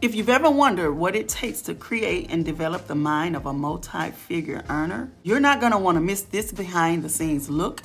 If you've ever wondered what it takes to create and develop the mind of a multi-figure earner, you're not going to want to miss this behind the scenes look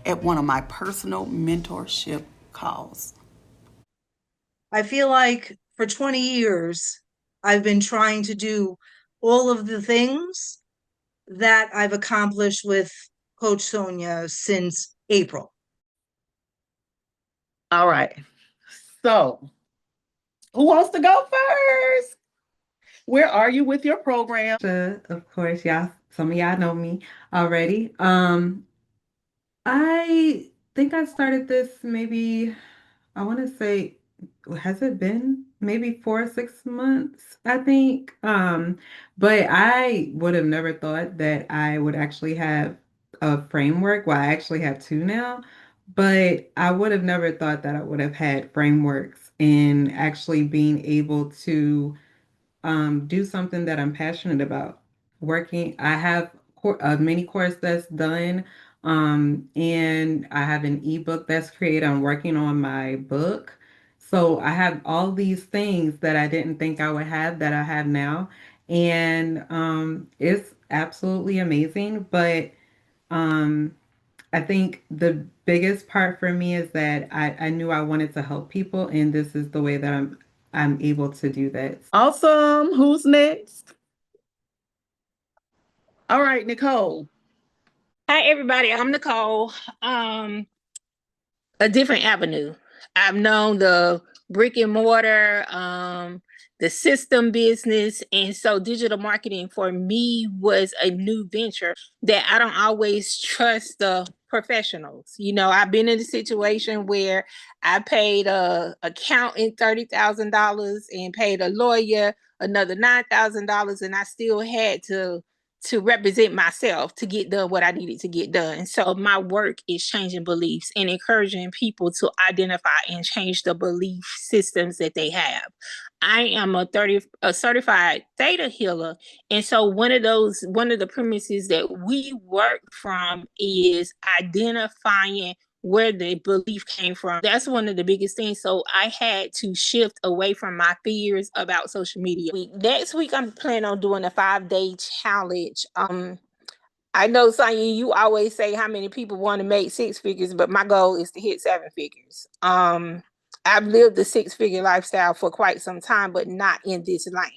at one of my personal mentorship calls. I feel like for 20 years, I've been trying to do all of the things that I've accomplished with Coach Sonya since April. All right. So, who wants to go first? Where are you with your program? Of course, y'all, some of y'all know me already. I think I started this maybe, I want to say, has it been maybe 4 or 6 months, I think. But I would have never thought that I would actually have a framework. Well, I actually have two now, but I would have never thought that I would have had frameworks and actually being able to do something that I'm passionate about. I have a mini course that's done, and I have an ebook that's created. I'm working on my book. So I have all these things that I didn't think I would have that I have now. And it's absolutely amazing. But um, I think the biggest part for me is that I knew I wanted to help people, and this is the way that I'm able to do that. Awesome. Who's next? All right, Nicole. Hi, everybody. I'm Nicole. A different avenue. I've known the brick and mortar, the system business, and so digital marketing for me was a new venture that I don't always trust the professionals. I've been in a situation where I paid a accountant $30,000 and paid a lawyer another $9,000, and I still had to represent myself to get done what I needed to get done. So my work is changing beliefs and encouraging people to identify and change the belief systems that they have. I am a certified theta healer. And so one of the premises that we work from is identifying where the belief came from. That's one of the biggest things. So I had to shift away from my fears about social media. Next week, I'm planning on doing a 5-day challenge. I know, Sonya, you always say how many people want to make 6 figures, but my goal is to hit 7 figures. I've lived the 6-figure lifestyle for quite some time, but not in this lane.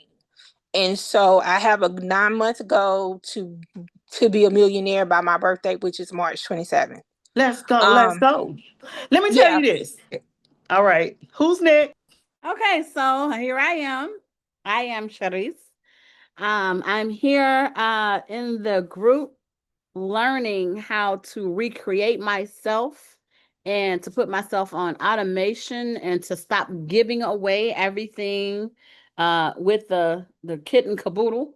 And so I have a 9-month goal to be a millionaire by my birthday, which is March 27th. Let's go. Let's go. Let me tell you this. All right. Who's next? Okay, so here I am. I am Charisse. I'm here in the group learning how to recreate myself and to put myself on automation and to stop giving away everything with the kit and caboodle.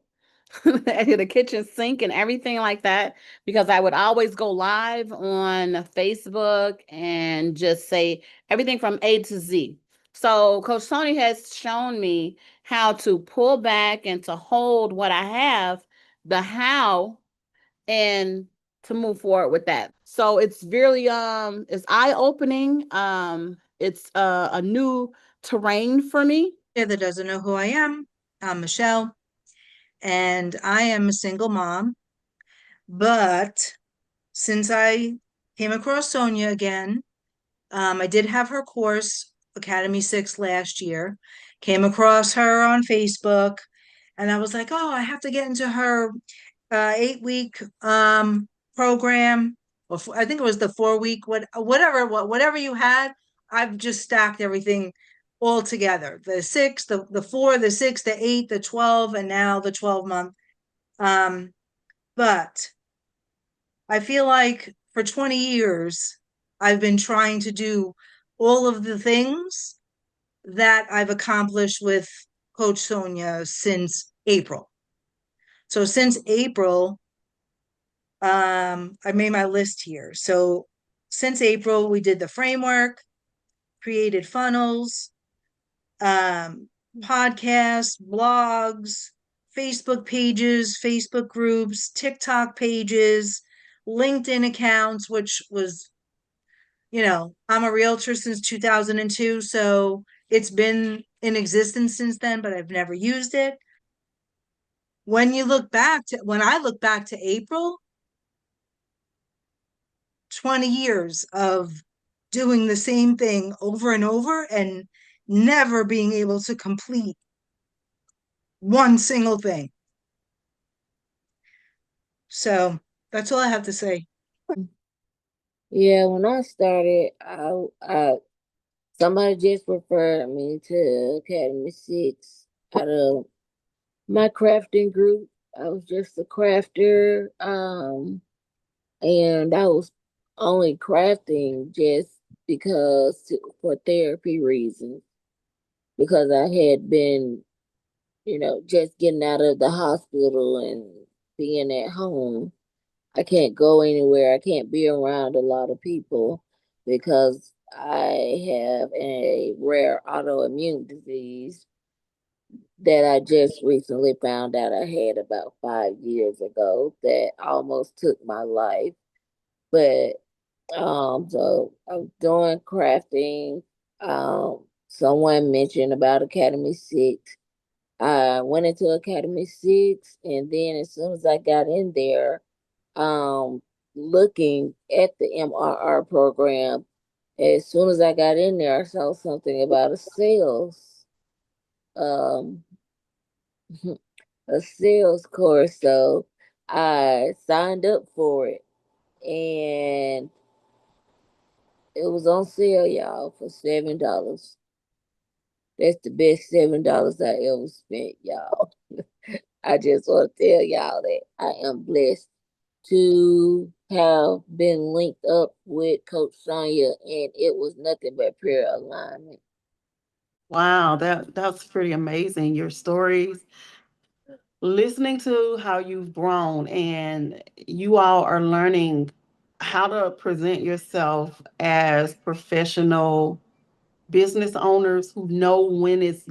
The kitchen sink and everything like that, because I would always go live on Facebook and just say everything from A to Z. So Coach Tony has shown me how to pull back and to hold what I have, the how, and to move forward with that. So it's really it's eye-opening. It's a new terrain for me. That doesn't know who I am, I'm Michelle, and I am a single mom. But since I came across Sonya again, I did have her course, Academy 6, last year. Came across her on Facebook, and I was like, oh, I have to get into her 8-week program. Or I think it was the 4-week, whatever you had. I've just stacked everything all together. The 6, the 4, the 6, the 8, the 12, and now the 12-month. But I feel like for 20 years, I've been trying to do all of the things that I've accomplished with Coach Sonya since April. So since April, I made my list here. So since April, we did the framework, created funnels, podcasts, blogs, Facebook pages, Facebook groups, TikTok pages, LinkedIn accounts, which was, I'm a realtor since 2002. So it's been in existence since then, but I've never used it. When I look back to April, 20 years of doing the same thing over and over and never being able to complete one single thing. So that's all I have to say. Yeah, when I started, somebody just referred me to Academy 6 out of my crafting group. I was just a crafter, and I was only crafting just for therapy reasons, because I had been, just getting out of the hospital and being at home. I can't go anywhere. I can't be around a lot of people because I have a rare autoimmune disease that I just recently found out I had about 5 years ago that almost took my life. But so I'm doing crafting. Someone mentioned about Academy 6. I went into Academy 6, and then as soon as I got in there, um, looking at the MRR program, as soon as I got in there, I saw something about um, a sales course. So I signed up for it, and it was on sale, y'all, for $7. That's the best $7 I ever spent, y'all. I just want to tell y'all that I am blessed to have been linked up with Coach Sonya, and it was nothing but pure alignment. Wow, that's pretty amazing. Your stories, listening to how you've grown, and you all are learning how to present yourself as professional business owners who know when it's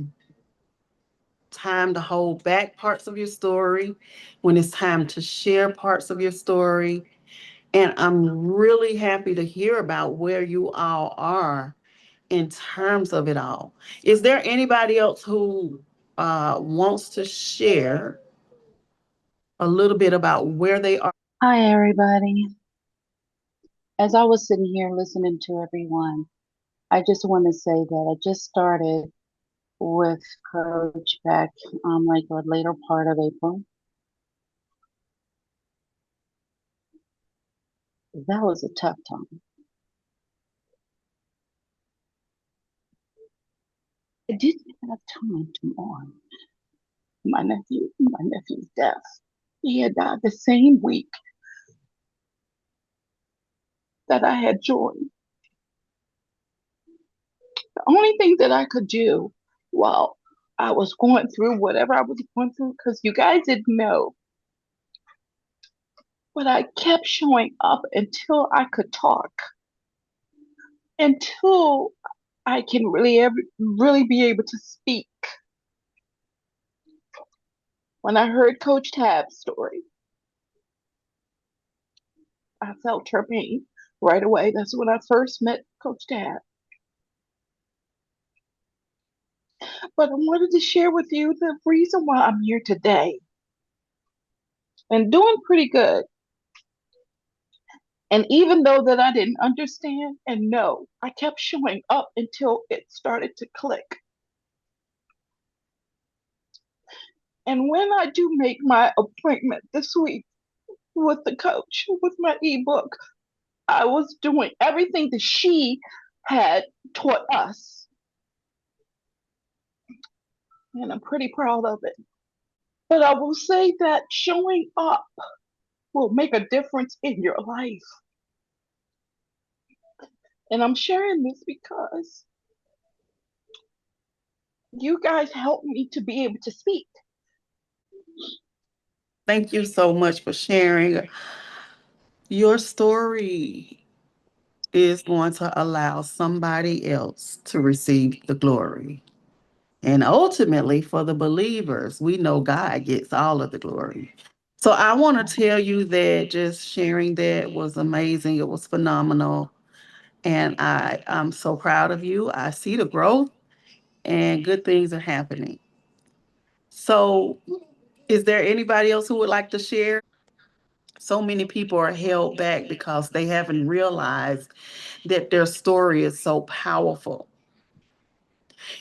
time to hold back parts of your story, when it's time to share parts of your story. And I'm really happy to hear about where you all are in terms of it all. Is there anybody else who wants to share a little bit about where they are? Hi, everybody. As I was sitting here listening to everyone, I just want to say that I just started with Coach back like the later part of April. That was a tough time. I didn't have time to mourn my nephew's death. He had died the same week that I had joined. The only thing that I could do while I was going through whatever I was going through, because you guys didn't know, but I kept showing up until I could talk, until I can really be able to speak. When I heard Coach Tab's story, I felt her pain right away. That's when I first met Coach Tab. But I wanted to share with you the reason why I'm here today and doing pretty good. And even though that I didn't understand and know, I kept showing up until it started to click. And when I do make my appointment this week with the coach, with my ebook, I was doing everything that she had taught us. And I'm pretty proud of it. But I will say that showing up will make a difference in your life. And I'm sharing this because you guys helped me to be able to speak. Thank you so much for sharing. Your story is going to allow somebody else to receive the glory. And ultimately, for the believers, we know God gets all of the glory. So I want to tell you that just sharing that was amazing. It was phenomenal. And I'm so proud of you. I see the growth. and good things are happening. So, is there anybody else who would like to share? So many people are held back because they haven't realized that their story is so powerful.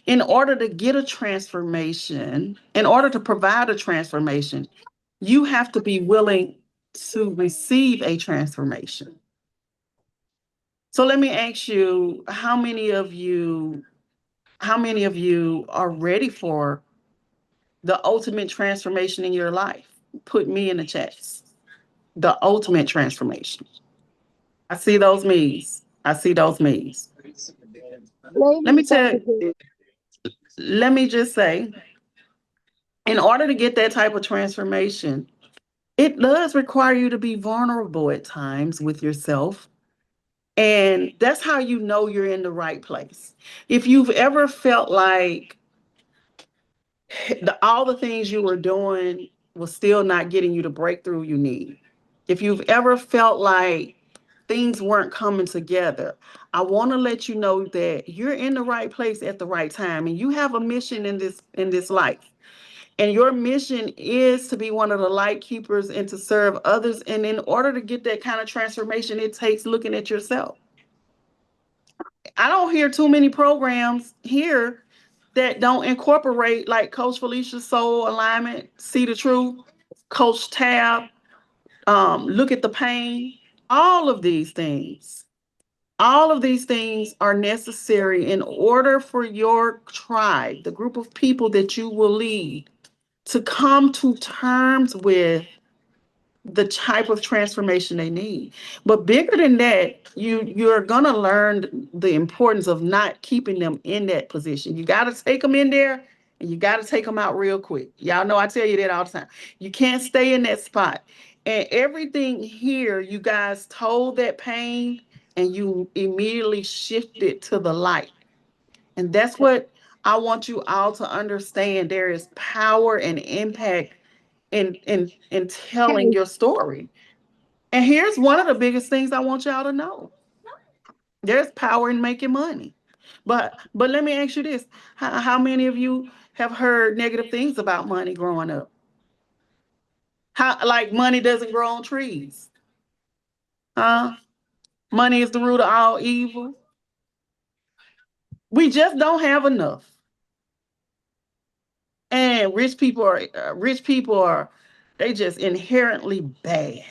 In order to get a transformation, in order to provide a transformation, you have to be willing to receive a transformation. So let me ask you, how many of you are ready for the ultimate transformation in your life? Put me in the chats. The ultimate transformation. I see those me's. I see those me's. Let me Ladies, tell Dr. G. let me just say, in order to get that type of transformation, it does require you to be vulnerable at times with yourself. And that's how you know you're in the right place. If you've ever felt like all the things you were doing was still not getting you the breakthrough you need, if you've ever felt like things weren't coming together, I want to let you know that you're in the right place at the right time, and you have a mission in this life. And your mission is to be one of the light keepers and to serve others. And in order to get that kind of transformation, it takes looking at yourself. I don't hear too many programs here that don't incorporate like Coach Felicia's Soul Alignment, See the Truth, Coach Tab, Look at the Pain. All of these things, all of these things are necessary in order for your tribe, the group of people that you will lead, to come to terms with the type of transformation they need. But bigger than that, you're gonna learn the importance of not keeping them in that position. You got to take them in there, and you got to take them out real quick. Y'all know I tell you that all the time. You can't stay in that spot. And everything here, you guys told that pain, and you immediately shifted to the light. And that's what I want you all to understand. There is power and impact in telling your story. And here's one of the biggest things I want y'all to know. There's power in making money. But let me ask you this. How many of you have heard negative things about money growing up? How, like, money doesn't grow on trees? Huh? Money is the root of all evil. We just don't have enough. And rich people are they just inherently bad.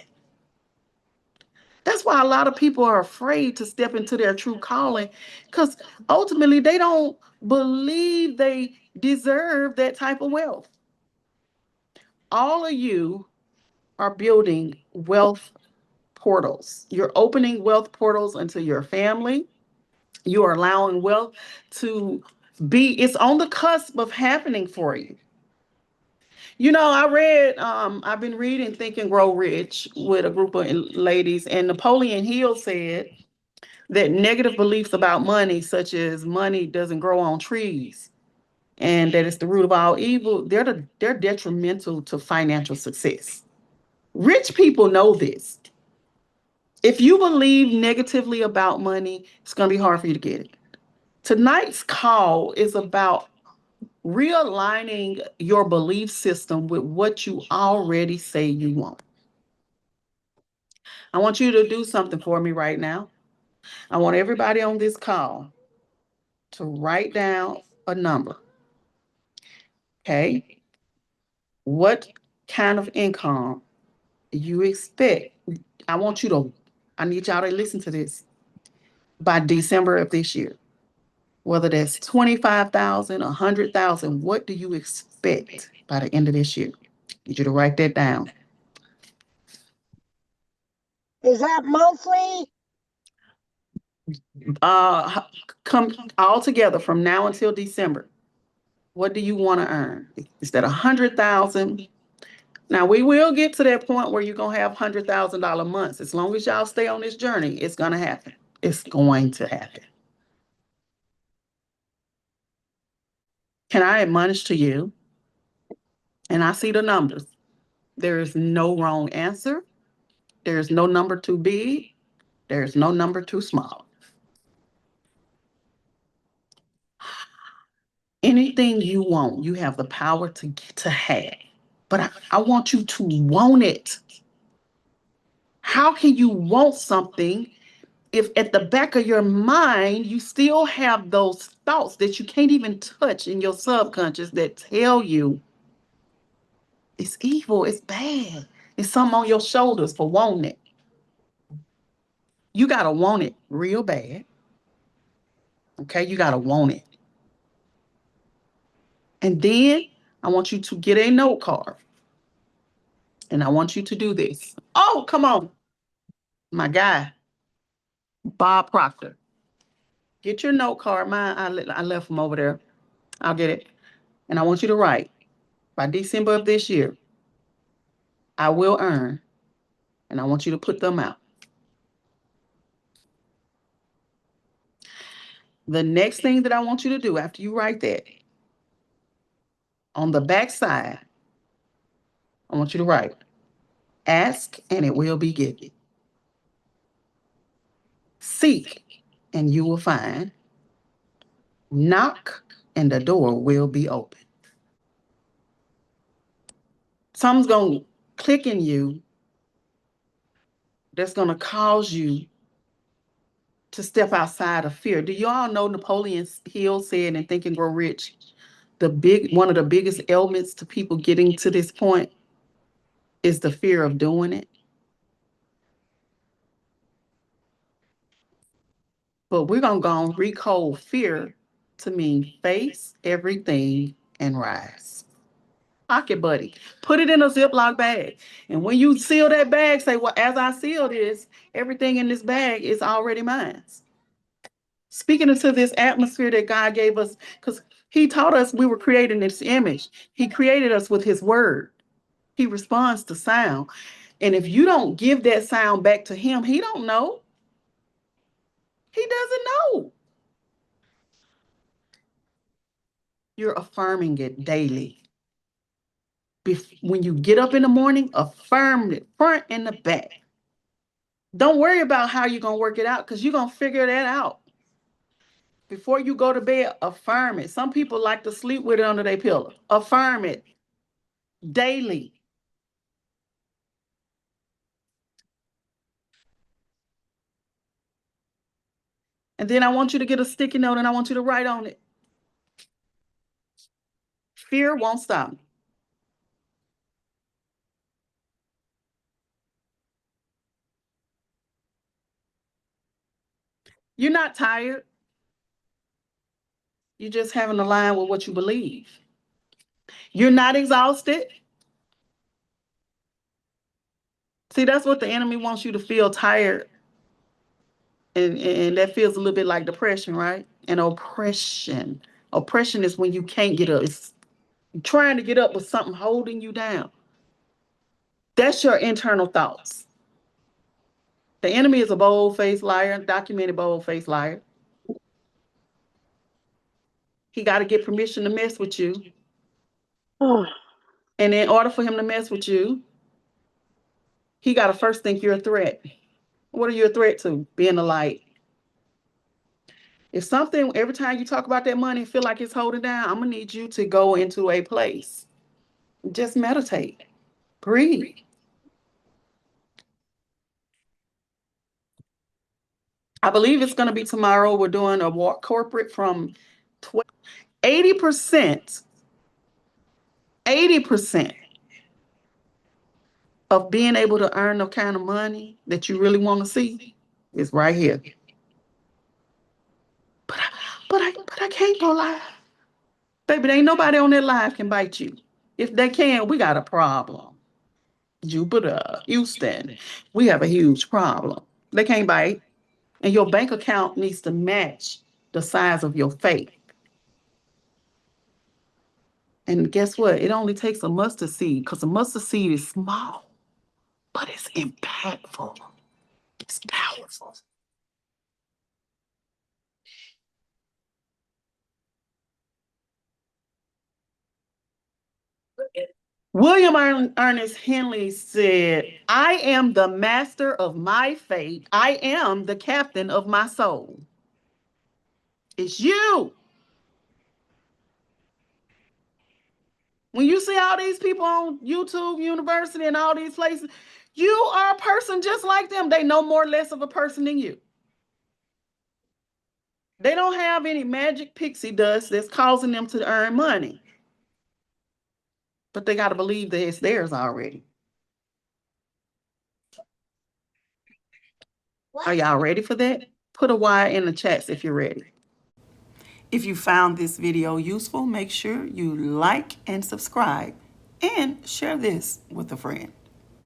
That's why a lot of people are afraid to step into their true calling, because ultimately they don't believe they deserve that type of wealth. All of you are building wealth portals. You're opening wealth portals into your family. You are allowing wealth to it's on the cusp of happening for you. You know, I've been reading Think and Grow Rich with a group of ladies, and Napoleon Hill said that negative beliefs about money, such as money doesn't grow on trees and that it's the root of all evil, they're detrimental to financial success. Rich people know this. If you believe negatively about money, it's going to be hard for you to get it. Tonight's call is about realigning your belief system with what you already say you want. I want you to do something for me right now. I want everybody on this call to write down a number. Okay. What kind of income you expect? I want you to, I need y'all to listen to this by December of this year. Whether that's 25,000, 100,000, what do you expect by the end of this year? I need you to write that down. Is that monthly? Come all together from now until December. What do you want to earn? Is that 100,000? Now we will get to that point where you're gonna have $100,000 months. As long as y'all stay on this journey, it's gonna happen. It's going to happen. Can I admonish to you? And I see the numbers. There is no wrong answer. There is no number too big. There is no number too small. Anything you want, you have the power to have. But I want you to want it. How can you want something if at the back of your mind you still have those thoughts that you can't even touch in your subconscious that tell you it's evil, it's bad, it's something on your shoulders for wanting it? You got to want it real bad. Okay, you got to want it. And then I want you to get a note card. And I want you to do this. Oh, come on. My guy, Bob Proctor. Get your note card. Mine, I left them over there. I'll get it. And I want you to write by December of this year, I will earn. And I want you to put them out. The next thing that I want you to do after you write that, on the back side, I want you to write, ask and it will be given. Seek and you will find. Knock and the door will be open. Something's going to click in you that's going to cause you to step outside of fear. Do you all know Napoleon Hill said in Think and Grow Rich, one of the biggest ailments to people getting to this point is the fear of doing it? But we're going to go and recode fear to mean face everything and rise. Pocket buddy. Put it in a Ziploc bag. And when you seal that bag, say, well, as I seal this, everything in this bag is already mine. Speaking into this atmosphere that God gave us, because he taught us we were created in his image. He created us with his word. He responds to sound. And if you don't give that sound back to him, he don't know. He doesn't know. You're affirming it daily. When you get up in the morning, affirm it front and the back. Don't worry about how you're going to work it out, because you're going to figure that out. Before you go to bed, affirm it. Some people like to sleep with it under their pillow. Affirm it daily. And then I want you to get a sticky note and I want you to write on it. Fear won't stop me. You're not tired. You're just having to align with what you believe. You're not exhausted. See, that's what the enemy wants you to feel, tired. And that feels a little bit like depression, right? And oppression. Oppression is when you can't get up. It's trying to get up with something holding you down. That's your internal thoughts. The enemy is a bold-faced liar, documented bold-faced liar. He got to get permission to mess with you. And in order for him to mess with you, he got to first think you're a threat. What are you a threat to? Being a light. If something, every time you talk about that money, feel like it's holding down, I'm going to need you to go into a place. Just meditate. Breathe. I believe it's going to be tomorrow. We're doing a walk corporate from 80% of being able to earn the kind of money that you really want to see is right here. But I can't go live. Baby, there ain't nobody on that live can bite you. If they can, we got a problem. Jupiter, Houston, we have a huge problem. They can't bite. And your bank account needs to match the size of your faith. And guess what? It only takes a mustard seed, because a mustard seed is small, but it's impactful. It's powerful. William Ernest Henley said, I am the master of my fate. I am the captain of my soul. It's you. When you see all these people on YouTube University and all these places, you are a person just like them. They know more or less of a person than you. They don't have any magic pixie dust that's causing them to earn money. But they got to believe that it's theirs already. Are y'all ready for that? Put a Y in the chats if you're ready. If you found this video useful, make sure you like and subscribe and share this with a friend.